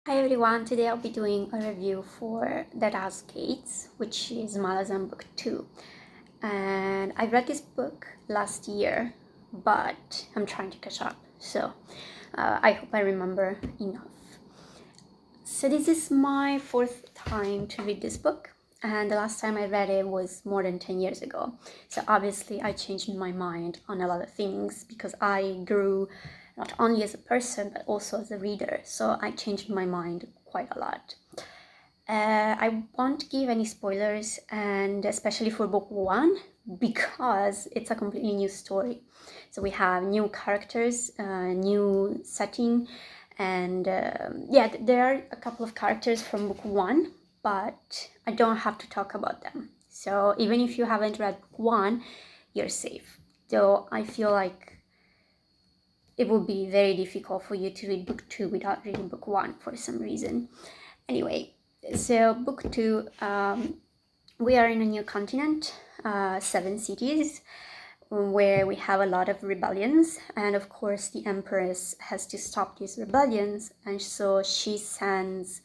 Hi everyone, today I'll be doing a review for Deadhouse, which is Malazan book 2. And I read this book last year, but I'm trying to catch up, so I hope I remember enough. So this is my fourth time to read this book, and the last time I read it was more than 10 years ago. So obviously I changed my mind on a lot of things because I grew not only as a person but also as a reader, so I changed my mind quite a lot. I won't give any spoilers, and especially for book 1 because it's a completely new story. So we have new characters, new setting, and there are a couple of characters from book 1, but I don't have to talk about them. So even if you haven't read book 1, you're safe. Though I feel like it would be very difficult for you to read book 2 without reading book 1 for some reason. Anyway, so book 2, we are in a new continent, 7 cities, where we have a lot of rebellions, and of course the Empress has to stop these rebellions, and so she sends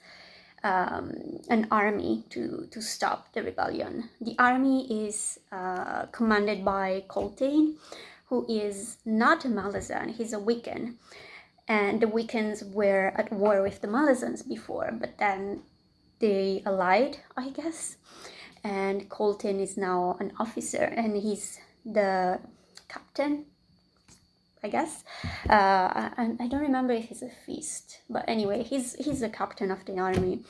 an army to stop the rebellion. The army is commanded by Coltane, who is not a Malazan, he's a Wiccan. And the Wiccans were at war with the Malazans before, but then they allied, I guess. And Colton is now an officer, and he's the captain, I guess. I don't remember if he's a feast, but anyway, he's the captain of the army,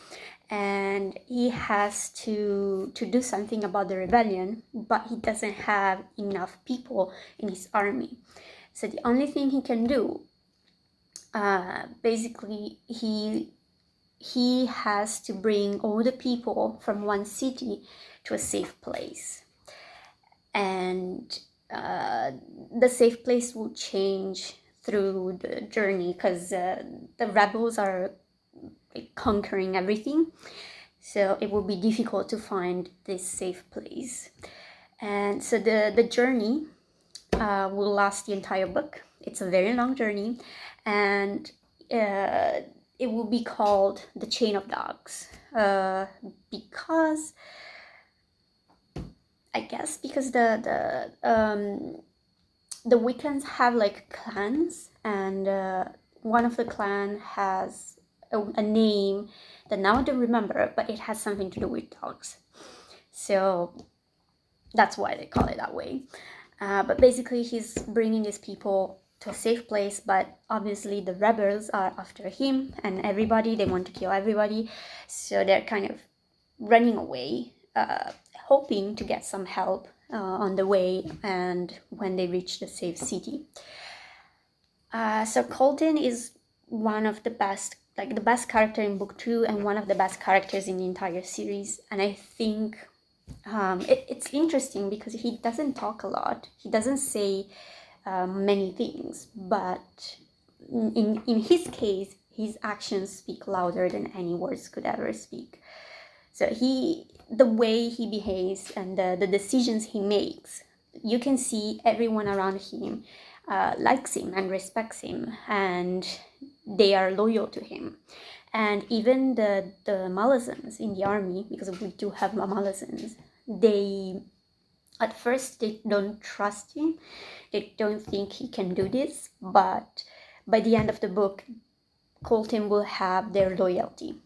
and he has to do something about the rebellion, but he doesn't have enough people in his army. So the only thing he can do, basically, he has to bring all the people from one city to a safe place, and the safe place will change through the journey because the rebels are conquering everything, so it will be difficult to find this safe place. And so the journey will last the entire book. It's a very long journey, and it will be called The Chain of Dogs, because I guess because the Wiccans have like clans, and one of the clan has a name that now I don't remember, but it has something to do with dogs. So that's why they call it that way. But basically he's bringing these people to a safe place, but obviously the rebels are after him, and everybody, they want to kill everybody, so they're kind of running away, hoping to get some help on the way and when they reach the safe city. So Colton is one of the best, like the best character in book 2 and one of the best characters in the entire series. And I think it's interesting because he doesn't talk a lot, he doesn't say many things, but in his case, his actions speak louder than any words could ever speak. So the way he behaves and the decisions he makes, you can see everyone around him likes him and respects him, and they are loyal to him. And even the Malazans in the army, because we do have Malazans, they at first they don't trust him, they don't think he can do this, but by the end of the book, Colton will have their loyalty,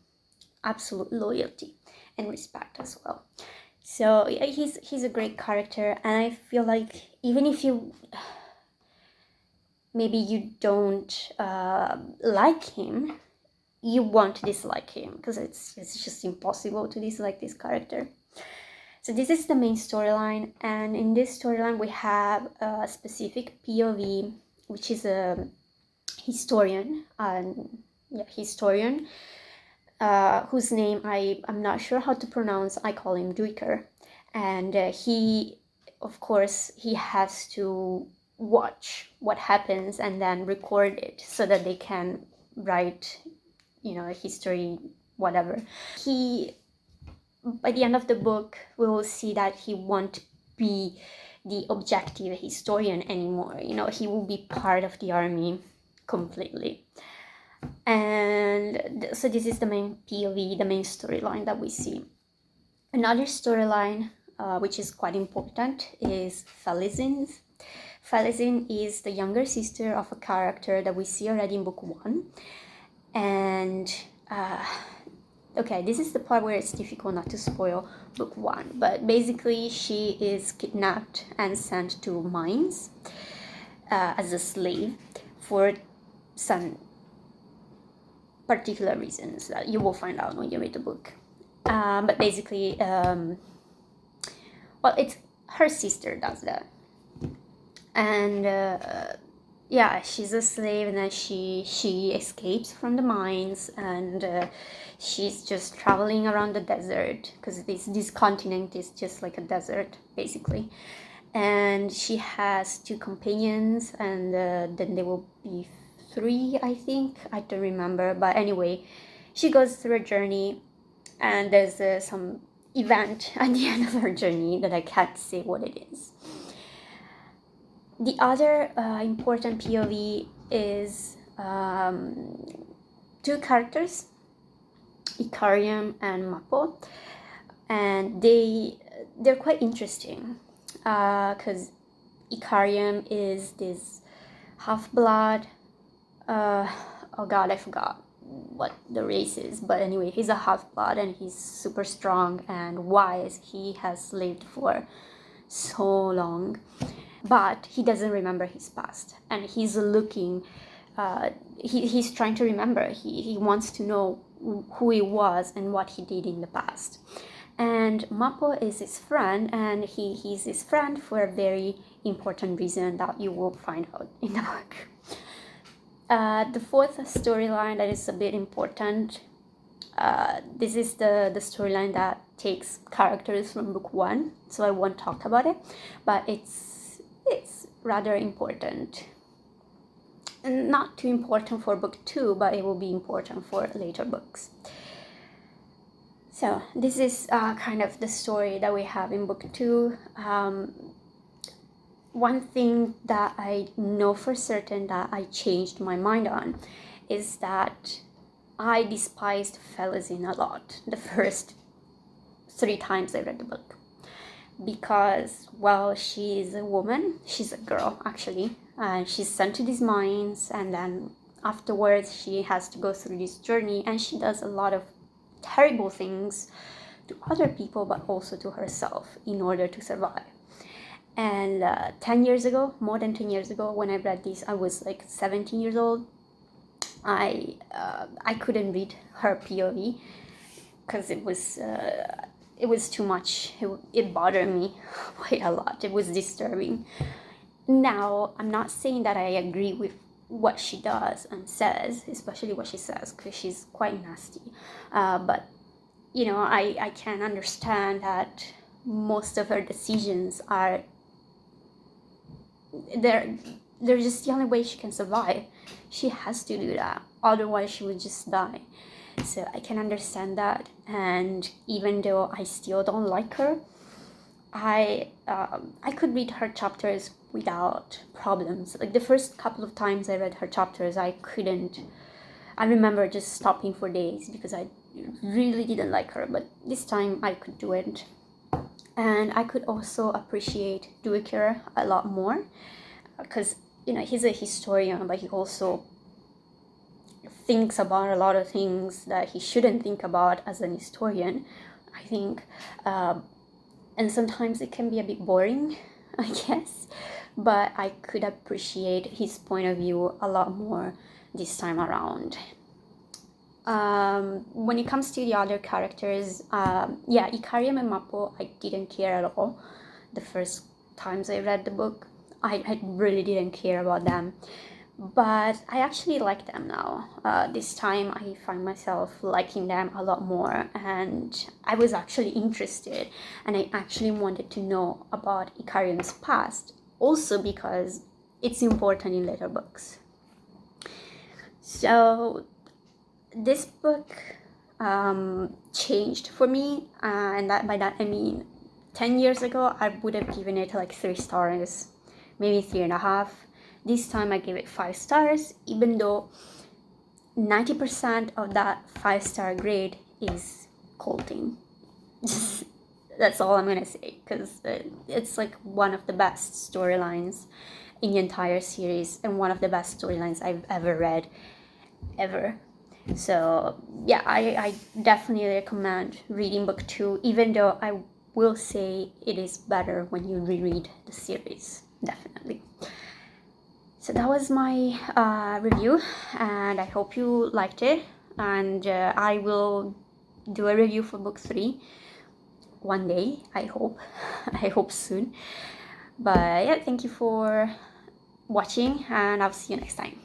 absolute loyalty and respect as well. So yeah, he's a great character, and I feel like even if you maybe you don't like him, you won't dislike him because it's just impossible to dislike this character. So this is the main storyline, and in this storyline we have a specific POV, which is a historian, whose name I'm not sure how to pronounce. I call him Duiker, and he, of course, he has to watch what happens and then record it so that they can write, a history, whatever. By the end of the book, we will see that he won't be the objective historian anymore. He will be part of the army completely. And so this is the main POV, the main storyline that we see. Another storyline, which is quite important, is Felicyn's. Felicyn is the younger sister of a character that we see already in book 1. And okay, this is the part where it's difficult not to spoil book 1, but basically she is kidnapped and sent to mines as a slave for some particular reasons that you will find out when you read the book. But basically, well, it's her sister does that. And yeah, she's a slave, and then she escapes from the mines, and she's just traveling around the desert, because this continent is just like a desert, basically. And she has 2 companions, and then there will be 3, I think. I don't remember, but anyway, she goes through a journey, and there's some event at the end of her journey that I can't say what it is. The other important POV is 2 characters, Ikariam and Mappo, and they're quite interesting because Ikariam is this half-blood, oh god, I forgot what the race is, but anyway, he's a half-blood and he's super strong and wise. He has lived for so long, but he doesn't remember his past, and he's looking, he's trying to remember. He wants to know who he was and what he did in the past. And Mappo is his friend, and he's his friend for a very important reason that you will find out in the book. The 4th storyline that is a bit important, this is the storyline that takes characters from book 1, so I won't talk about it, but it's rather important. And not too important for book 2, but it will be important for later books. So this is kind of the story that we have in book 2. One thing that I know for certain that I changed my mind on is that I despised Felicyn a lot the first 3 times I read the book. Because, well, she's a woman, she's a girl actually, and she's sent to these mines, and then afterwards she has to go through this journey, and she does a lot of terrible things to other people, but also to herself, in order to survive. And 10 years ago, more than 10 years ago, when I read this, I was like 17 years old. I couldn't read her POV because it was too much. It bothered me quite a lot. It was disturbing. Now, I'm not saying that I agree with what she does and says, especially what she says, because she's quite nasty. But, you know, I can understand that most of her decisions are... They're just the only way she can survive. She has to do that, otherwise she would just die. So I can understand that, and even though I still don't like her, I could read her chapters without problems. Like the first couple of times I read her chapters, I couldn't. I remember just stopping for days because I really didn't like her, but this time I could do it. And I could also appreciate Duiker a lot more because, you know, he's a historian, but he also thinks about a lot of things that he shouldn't think about as an historian, I think. And sometimes it can be a bit boring, I guess, but I could appreciate his point of view a lot more this time around. When it comes to the other characters, yeah, Ikariam and Mappo, I didn't care at all the first times I read the book. I really didn't care about them, but I actually like them now. This time I find myself liking them a lot more, and I was actually interested, and I actually wanted to know about Ikariam's past, also because it's important in later books. So this book changed for me, and by that I mean 10 years ago I would have given it like 3 stars, maybe 3.5. This time I gave it 5 stars, even though 90% of that 5-star grade is colting. That's all I'm gonna say, because it's like one of the best storylines in the entire series and one of the best storylines I've ever read, ever. So yeah, I definitely recommend reading book 2, even though I will say it is better when you reread the series, definitely. So that was my review, and I hope you liked it, and I will do a review for book 3 one day, I hope. I hope soon. But yeah, thank you for watching, and I'll see you next time.